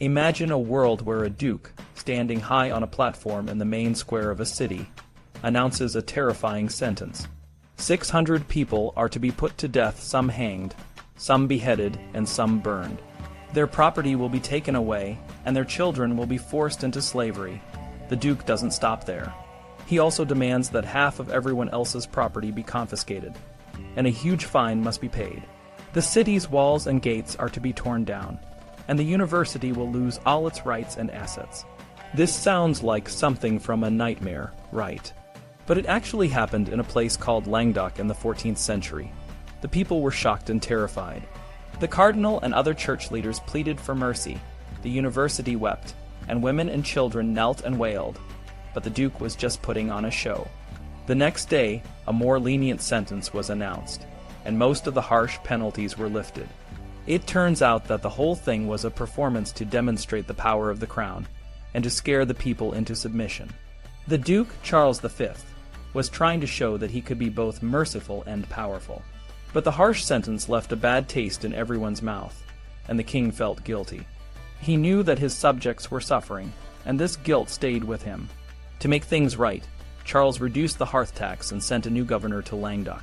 Imagine a world where a duke, standing high on a platform in the main square of a city, announces a terrifying sentence. 600 people are to be put to death, some hanged, some beheaded, and some burned. Their property will be taken away, and their children will be forced into slavery. The Duke doesn't stop there. He also demands that half of everyone else's property be confiscated, and a huge fine must be paid. The city's walls and gates are to be torn down, and the university will lose all its rights and assets. This sounds like something from a nightmare, right? But it actually happened in a place called Languedoc in the 14th century. The people were shocked and terrified. The cardinal and other church leaders pleaded for mercy. The university wept, and women and children knelt and wailed. But the Duke was just putting on a show. The next day, a more lenient sentence was announced, and most of the harsh penalties were lifted. It turns out that the whole thing was a performance to demonstrate the power of the crown, and to scare the people into submission. The Duke, Charles V, was trying to show that he could be both merciful and powerful. But the harsh sentence left a bad taste in everyone's mouth, and the king felt guilty. He knew that his subjects were suffering, and this guilt stayed with him. To make things right, Charles reduced the hearth tax and sent a new governor to Languedoc.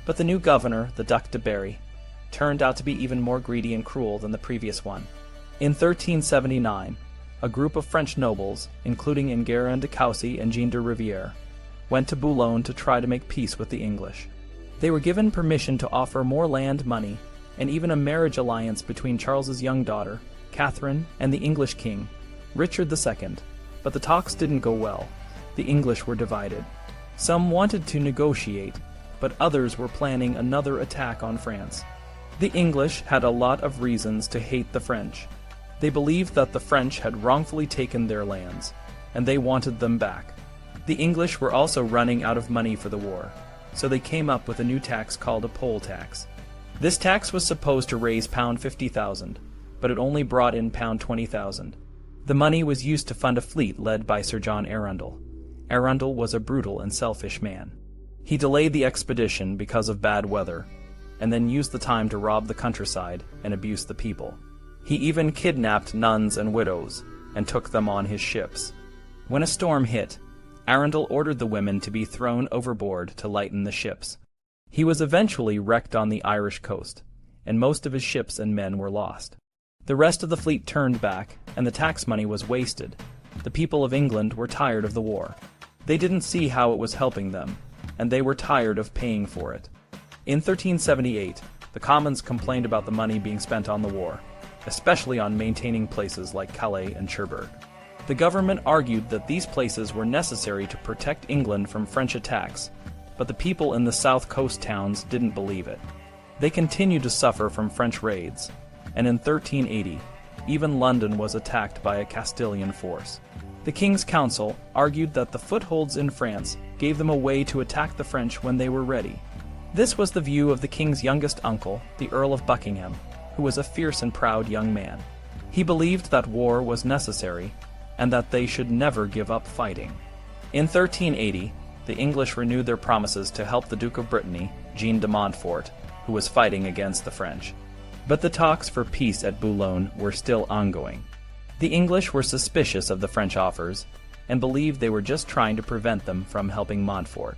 But the new governor, the Duc de Berry, turned out to be even more greedy and cruel than the previous one. In 1379, a group of French nobles, including Enguerrand de Coucy and Jean de Rivière, went to Boulogne to try to make peace with the English. They were given permission to offer more land, money, and even a marriage alliance between Charles's young daughter, Catherine, and the English king, Richard II. But the talks didn't go well. The English were divided. Some wanted to negotiate, but others were planning another attack on France. The English had a lot of reasons to hate the French. They believed that the French had wrongfully taken their lands, and they wanted them back. The English were also running out of money for the war, so they came up with a new tax called a poll tax. This tax was supposed to raise £50,000, but it only brought in £20,000. The money was used to fund a fleet led by Sir John Arundel. Arundel was a brutal and selfish man. He delayed the expedition because of bad weather, and then used the time to rob the countryside and abuse the people. He even kidnapped nuns and widows, and took them on his ships. When a storm hit, Arundel ordered the women to be thrown overboard to lighten the ships. He was eventually wrecked on the Irish coast, and most of his ships and men were lost. The rest of the fleet turned back, and the tax money was wasted. The people of England were tired of the war. They didn't see how it was helping them, and they were tired of paying for it. In 1378, the Commons complained about the money being spent on the war, especially on maintaining places like Calais and Cherbourg. The government argued that these places were necessary to protect England from French attacks, but the people in the south coast towns didn't believe it. They continued to suffer from French raids, and in 1380, even London was attacked by a Castilian force. The King's Council argued that the footholds in France gave them a way to attack the French when they were ready. This was the view of the King's youngest uncle, the Earl of Buckingham, who was a fierce and proud young man. He believed that war was necessary, and that they should never give up fighting. In 1380, the English renewed their promises to help the Duke of Brittany, Jean de Montfort, who was fighting against the French. But the talks for peace at Boulogne were still ongoing. The English were suspicious of the French offers, and believed they were just trying to prevent them from helping Montfort.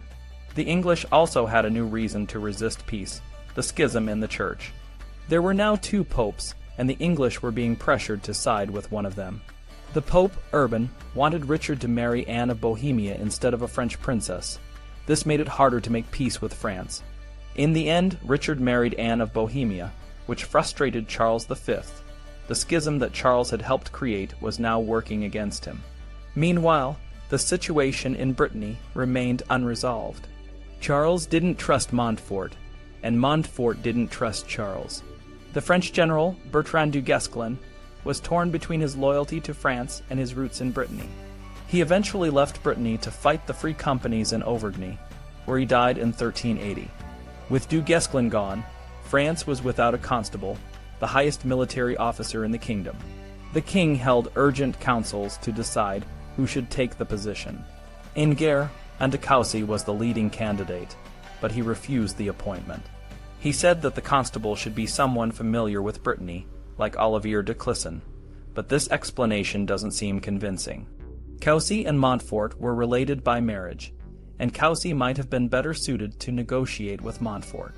The English also had a new reason to resist peace: the schism in the church. There were now two popes, and the English were being pressured to side with one of them. The Pope, Urban, wanted Richard to marry Anne of Bohemia instead of a French princess. This made it harder to make peace with France. In the end, Richard married Anne of Bohemia, which frustrated Charles V. The schism that Charles had helped create was now working against him. Meanwhile, the situation in Brittany remained unresolved. Charles didn't trust Montfort, and Montfort didn't trust Charles. The French general, Bertrand du Guesclin, was torn between his loyalty to France and his roots in Brittany. He eventually left Brittany to fight the Free Companies in Auvergne, where he died in 1380. With du Guesclin gone, France was without a constable, the highest military officer in the kingdom. The king held urgent councils to decide who should take the position. Enguerrand de Coucy was the leading candidate, but he refused the appointment. He said that the constable should be someone familiar with Brittany, like Olivier de Clisson, but this explanation doesn't seem convincing. Coucy and Montfort were related by marriage, and Coucy might have been better suited to negotiate with Montfort.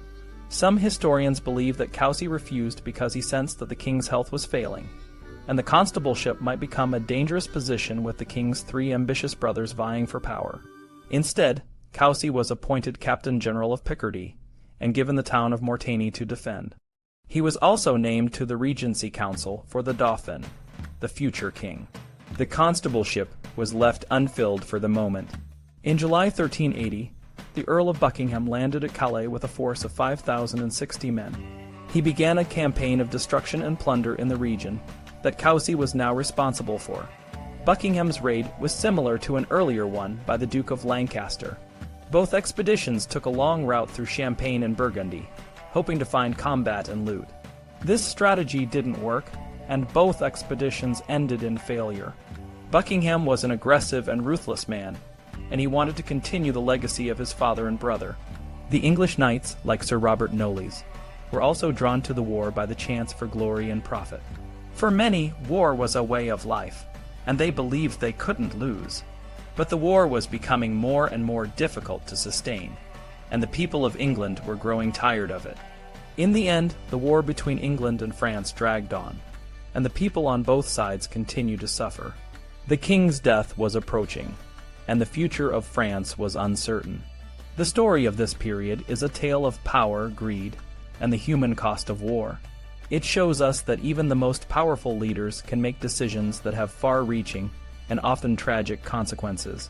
Some historians believe that Coucy refused because he sensed that the king's health was failing, and the constableship might become a dangerous position with the king's three ambitious brothers vying for power. Instead, Coucy was appointed Captain General of Picardy, and given the town of Mortagne to defend. He was also named to the Regency Council for the Dauphin, the future king. The constableship was left unfilled for the moment. In July 1380, the Earl of Buckingham landed at Calais with a force of 5,060 men. He began a campaign of destruction and plunder in the region that Coucy was now responsible for. Buckingham's raid was similar to an earlier one by the Duke of Lancaster. Both expeditions took a long route through Champagne and Burgundy, hoping to find combat and loot. This strategy didn't work, and both expeditions ended in failure. Buckingham was an aggressive and ruthless man, and he wanted to continue the legacy of his father and brother. The English knights, like Sir Robert Knollys, were also drawn to the war by the chance for glory and profit. For many, war was a way of life, and they believed they couldn't lose. But the war was becoming more and more difficult to sustain, and the people of England were growing tired of it. In the end, the war between England and France dragged on, and the people on both sides continued to suffer. The king's death was approaching, and the future of France was uncertain. The story of this period is a tale of power, greed, and the human cost of war. It shows us that even the most powerful leaders can make decisions that have far-reaching and often tragic consequences.